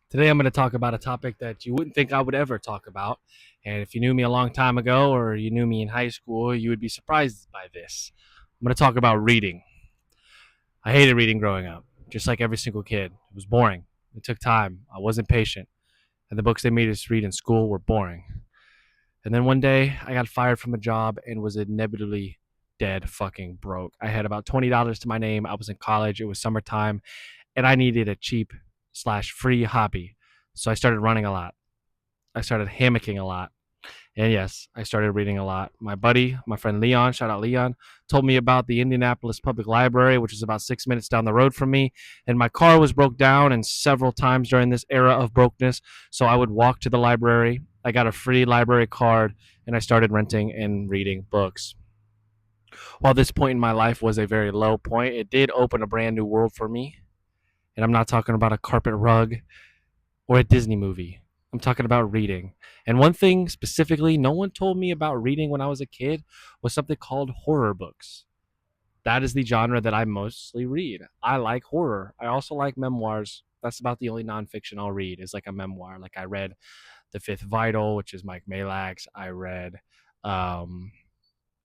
Today, I'm going to talk about a topic that you wouldn't think I would ever talk about. And if you knew me a long time ago or you knew me in high school, you would be surprised by this. I'm going to talk about reading. I hated reading growing up, just like every single kid. It was boring. It took time. I wasn't patient. And the books they made us read in school were boring. And then one day, I got fired from a job and was inevitably dead fucking broke. I had about $20 to my name. I was in college. It was summertime and I needed a cheap slash free hobby. So I started running a lot. I started hammocking a lot. And yes, I started reading a lot. My buddy, my friend Leon, shout out Leon, told me about the Indianapolis Public Library, which is about 6 minutes down the road from me. And my car was broke down and several times during this era of brokenness. So I would walk to the library. I got a free library card and I started renting and reading books. While this point in my life was a very low point, it did open a brand new world for me. And I'm not talking about a carpet rug or a Disney movie. I'm talking about reading. And one thing specifically no one told me about reading when I was a kid was something called horror books. That is the genre that I mostly read. I like horror. I also like memoirs. That's about the only nonfiction I'll read is like a memoir. Like I read The Fifth Vital, which is Mike Malak's. I read um,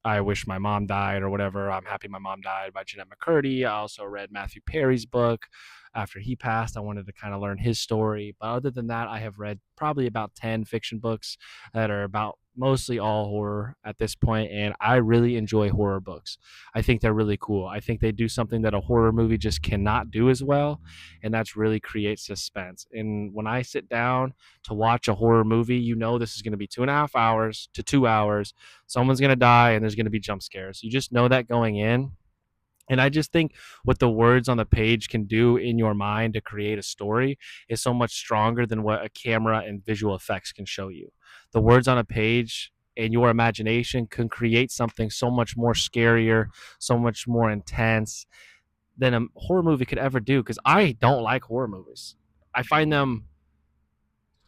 I Wish My Mom Died or whatever. I'm Happy My Mom Died by Jeanette McCurdy. I also read Matthew Perry's book after he passed. I wanted to kind of learn his story. But other than that, I have read probably about 10 fiction books that are about mostly all horror at this point, and I really enjoy horror books. I think they're really cool. I think they do something that a horror movie just cannot do as well, and that's really create suspense. And when I sit down to watch a horror movie, you know this is going to be 2.5 hours to 2 hours. Someone's going to die and there's going to be jump scares. You just know that going in. And I just think what the words on the page can do in your mind to create a story is so much stronger than what a camera and visual effects can show you. The words on a page and your imagination can create something so much more scarier, so much more intense than a horror movie could ever do. Because I don't like horror movies. I find them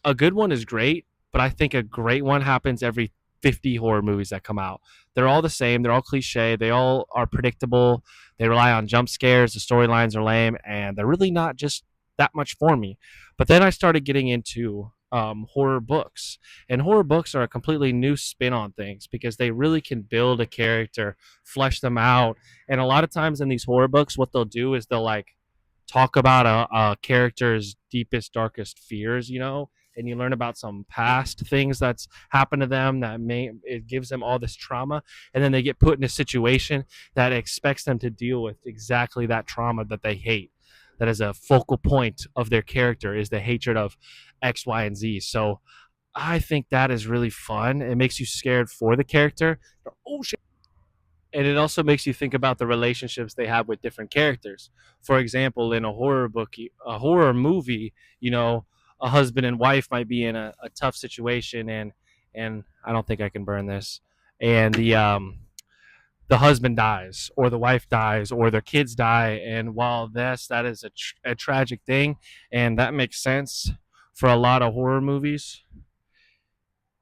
a good one is great, but I think a great one happens every 50 horror movies that come out. They're all the same. They're all cliche. They all are predictable. They rely on jump scares. The storylines are lame, and they're really not just that much for me. But then I started getting into horror books, and horror books are a completely new spin on things because they really can build a character, flesh them out. And a lot of times in these horror books, what they'll do is they'll like talk about a character's deepest, darkest fears, and you learn about some past things that's happened to them that may it gives them all this trauma, and then they get put in a situation that expects them to deal with exactly that trauma that they hate. That is a focal point of their character is the hatred of X, Y, and Z. So I think that is really fun. It makes you scared for the character. Oh shit, and it also makes you think about the relationships they have with different characters. For example, in a horror book, a horror movie, a husband and wife might be in a tough situation, and I don't think I can burn this, and the husband dies, or the wife dies, or their kids die, and while that is a tragic thing, and that makes sense for a lot of horror movies,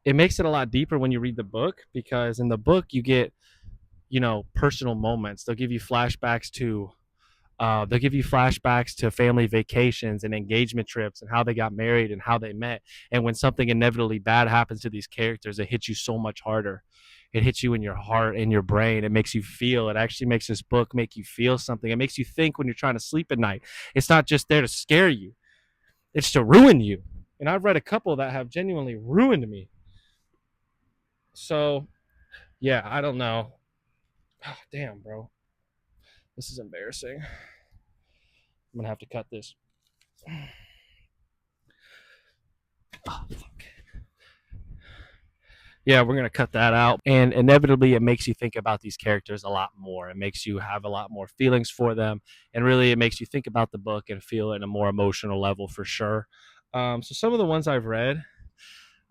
it makes it a lot deeper when you read the book because in the book you get personal moments. They'll give you flashbacks to family vacations and engagement trips and how they got married and how they met. And when something inevitably bad happens to these characters, it hits you so much harder. It hits you in your heart, in your brain. It makes you feel. It actually makes this book make you feel something. It makes you think when you're trying to sleep at night. It's not just there to scare you, it's to ruin you. And I've read a couple that have genuinely ruined me. So, yeah, I don't know. Oh, damn, bro. This is embarrassing. I'm gonna have to cut this. Oh, fuck. Yeah, we're gonna cut that out. And inevitably, it makes you think about these characters a lot more. It makes you have a lot more feelings for them, and really, it makes you think about the book and feel it in a more emotional level for sure. So some of the ones I've read,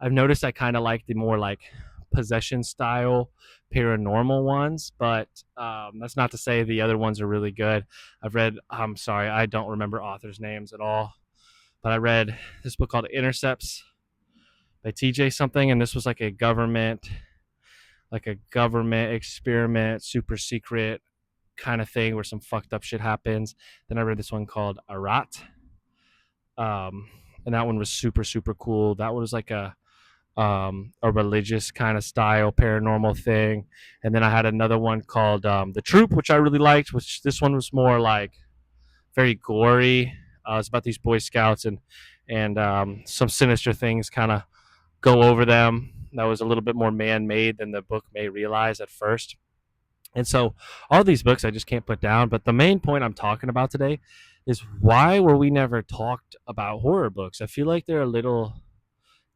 I've noticed I kind of like the more like possession style paranormal ones, but that's not to say the other ones are really good. I've read. I'm sorry, I don't remember authors' names at all, but I read this book called Intercepts by TJ something, and this was like a government experiment, super secret kind of thing where some fucked up shit happens. Then I read this one called Arat. and that one was super super cool. That was like a religious kind of style paranormal thing. And then I had another one called The Troop, which I really liked. Which this one was more like very gory. It's about these Boy Scouts and some sinister things kind of go over them. That was a little bit more man made than the book may realize at first. And so all these books I just can't put down. But the main point I'm talking about today is why were we never talked about horror books? I feel like they're a little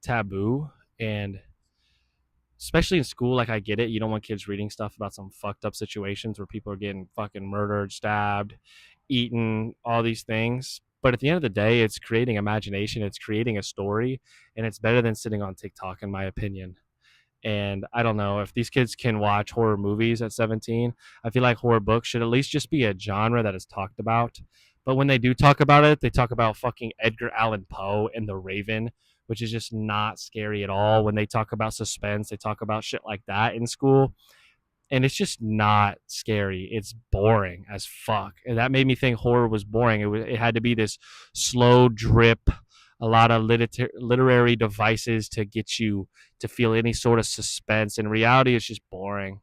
taboo, and especially in school, like I get it, you don't want kids reading stuff about some fucked up situations where people are getting fucking murdered, stabbed, eaten, all these things. But at the end of the day, it's creating imagination, it's creating a story, and it's better than sitting on TikTok, in my opinion. And I don't know if these kids can watch horror movies at 17. I feel like horror books should at least just be a genre that is talked about. But when they do talk about it, they talk about fucking Edgar Allan Poe and The Raven, which is just not scary at all. When they talk about suspense, they talk about shit like that in school, and it's just not scary. It's boring as fuck, and that made me think horror was boring. It had to be this slow drip, a lot of literary devices to get you to feel any sort of suspense. In reality, it's just boring,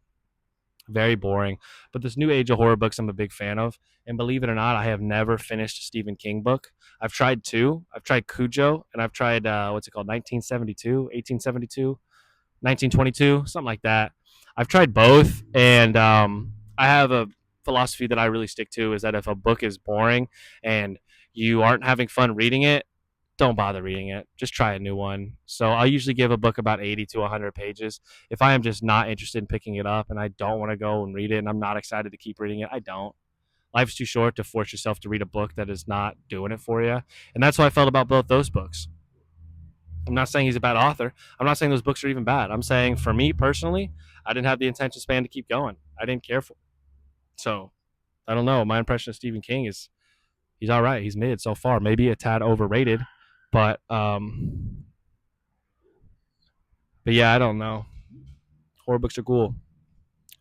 very boring. But this new age of horror books, I'm a big fan of. And believe it or not, I have never finished a Stephen King book. I've tried two. I've tried Cujo, and I've tried what's it called, 1972, 1872, 1922, something like that. I've tried both, and I have a philosophy that I really stick to is that if a book is boring and you aren't having fun reading it, don't bother reading it. Just try a new one. So I usually give a book about 80 to 100 pages. If I am just not interested in picking it up and I don't want to go and read it and I'm not excited to keep reading it, I don't. Life's too short to force yourself to read a book that is not doing it for you. And that's how I felt about both those books. I'm not saying he's a bad author. I'm not saying those books are even bad. I'm saying for me personally, I didn't have the attention span to keep going. I didn't care for it. So I don't know. My impression of Stephen King is he's all right. He's mid so far. Maybe a tad overrated, but but yeah, I don't know. Horror books are cool.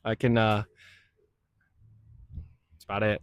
I can. That's about it.